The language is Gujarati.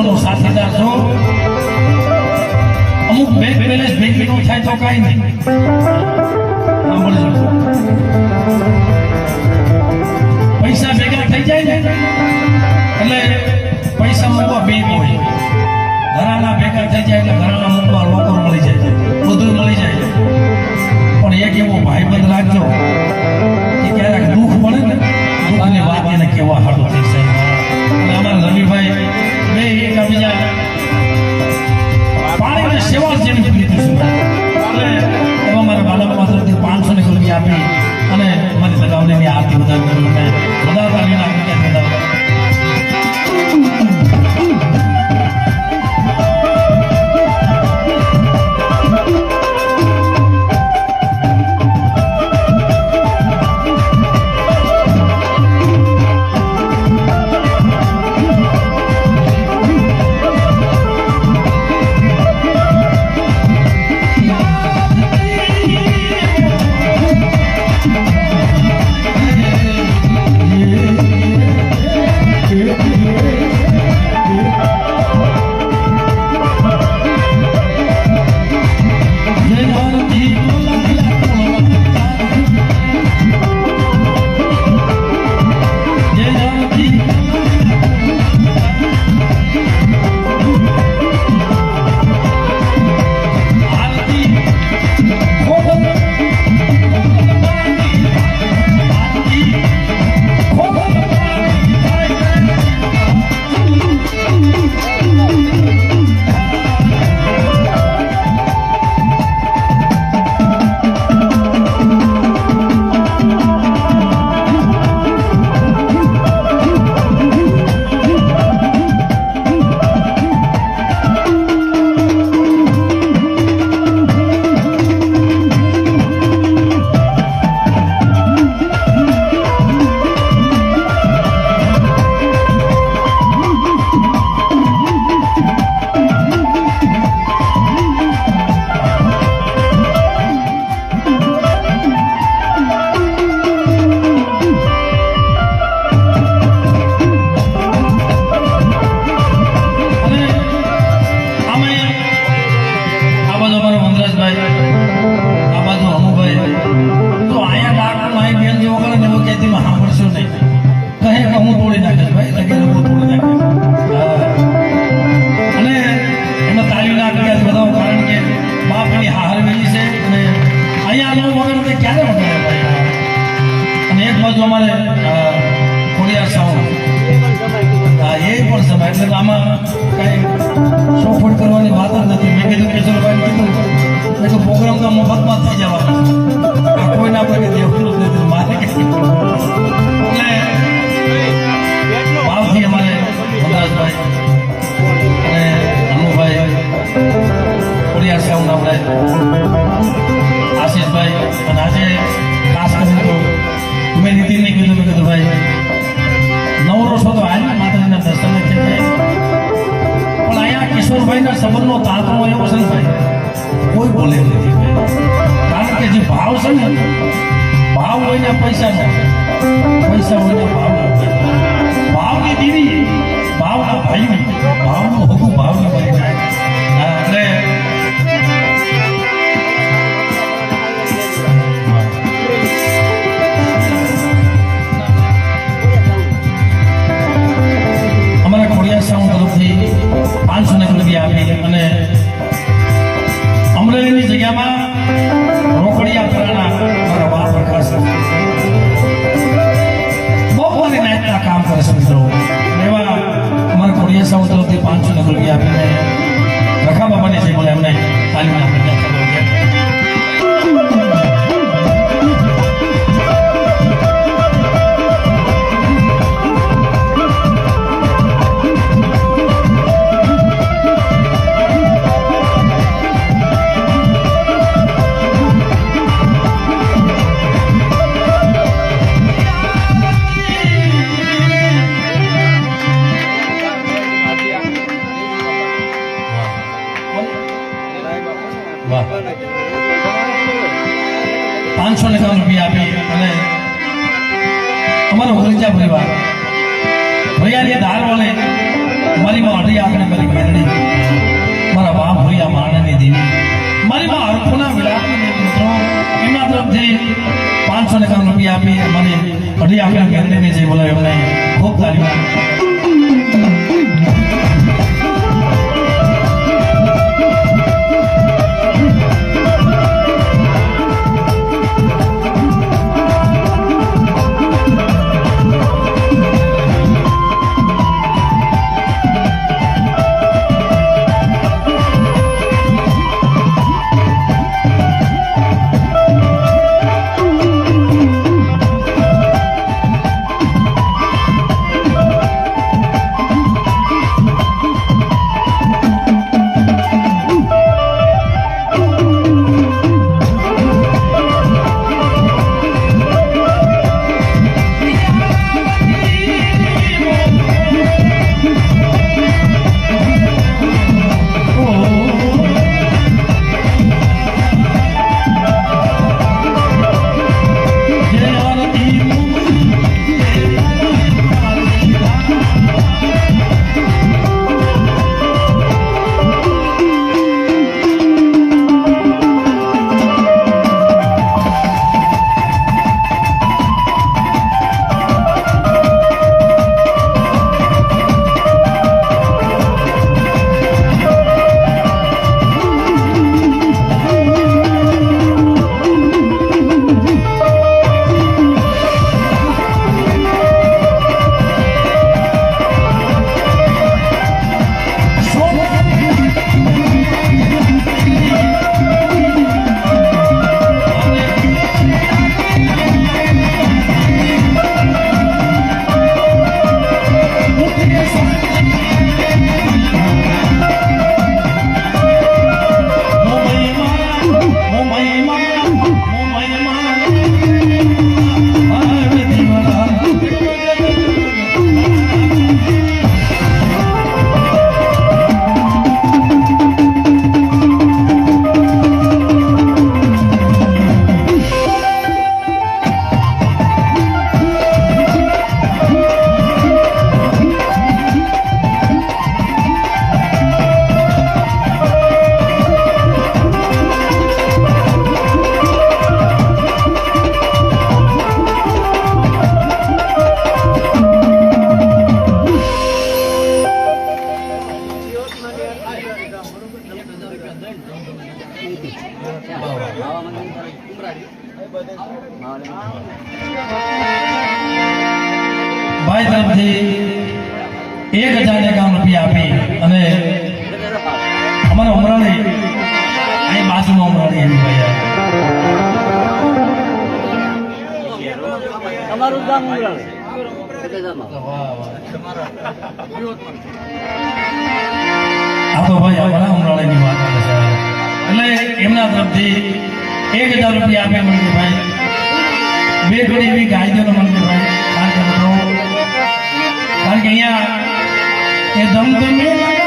સુખનો સાથીદાર છો. અમુક બેંક બેલેન્સ બેંકનું થાય તો કાંઈ નહીં. સાંભળજો, પૈસા ભેગા થઈ જાય ને એટલે પૈસા મૂકવા બેંક હોય, ઘરાના ભેગા થઈ જાય એટલે ઘરાના મૂકવા લોકર મળી જાય, બધું મળી જાય. પણ એક એવો ભાઈબંધ રાખજો કે ક્યારેક દુઃખ પડે ને, દુઃખની વાત એને કેવા હાટું થઈ જાય. અને અમારા રવિભાઈ બે એકબીજા પાણીની સેવા જેવી લીધું છે. એટલે એવા મારા બાળકમાં તરફથી 500 રૂપિયા આપી અને મારી લગાવણીની આરતી વધારી વધારતા વિના વધારતા. આશીષભાઈ અને આજે ખાસ કરીને તો મેં નીતિનને કીધું ભાઈ નવરો છો તો આજે માતાજીના દર્શન થઈ જાય. પણ અહીંયા કિશોરભાઈના સંબંધનો તાતરો એવો છે ને ભાઈ, કોઈ બોલે નથી. કારણ કે જે ભાવ છે ને, ભાવ હોય ને પૈસા છે, પૈસા હોય ને ભાવ ભાવની દીવી, ભાવના ભાઈ, ભાવનું હોકું ભાવને મળી જાય. એટલે અમારા ખોડિયાર સાઉન્ડ તરફથી 500 રૂપિયા આપી અને અમરેલીની જગ્યામાં રોકડિયા કરાણા મારા બાપ પ્રકાશ બહુ બધી નાયકના કામ કરે છે મિત્રો. એવા અમારા ખોડિયાર સાઉન્ડ તરફથી 500 રૂપિયા આપીને રખા બાપાની છે બોલે એમને તાલીમ આપી. દીધી મારી માં હરખોના વિલાસની મિત્રો એમના તરફથી 551 રૂપિયા આપી મને અઢી આપેલા કેન્દ્રની જે બોલાવે એમને ખૂબ તારીફ ભાઈ તરફથી 1051 રૂપિયા આપી અને અમારા ઉમરાળી અહીં બાજુમાં ઉમરાળી એમ ભાઈ તમારું ગામ ઉમરાળી આ તો ભાઈ અમારા ઉમરાળીની વાત કરે છે એટલે એમના તરફથી 1000 રૂપિયા આપે મનીભાઈ બે ઘડી એવી ગાય દેનો મનીભાઈ કારણ કે અહીંયા એ ધમધમી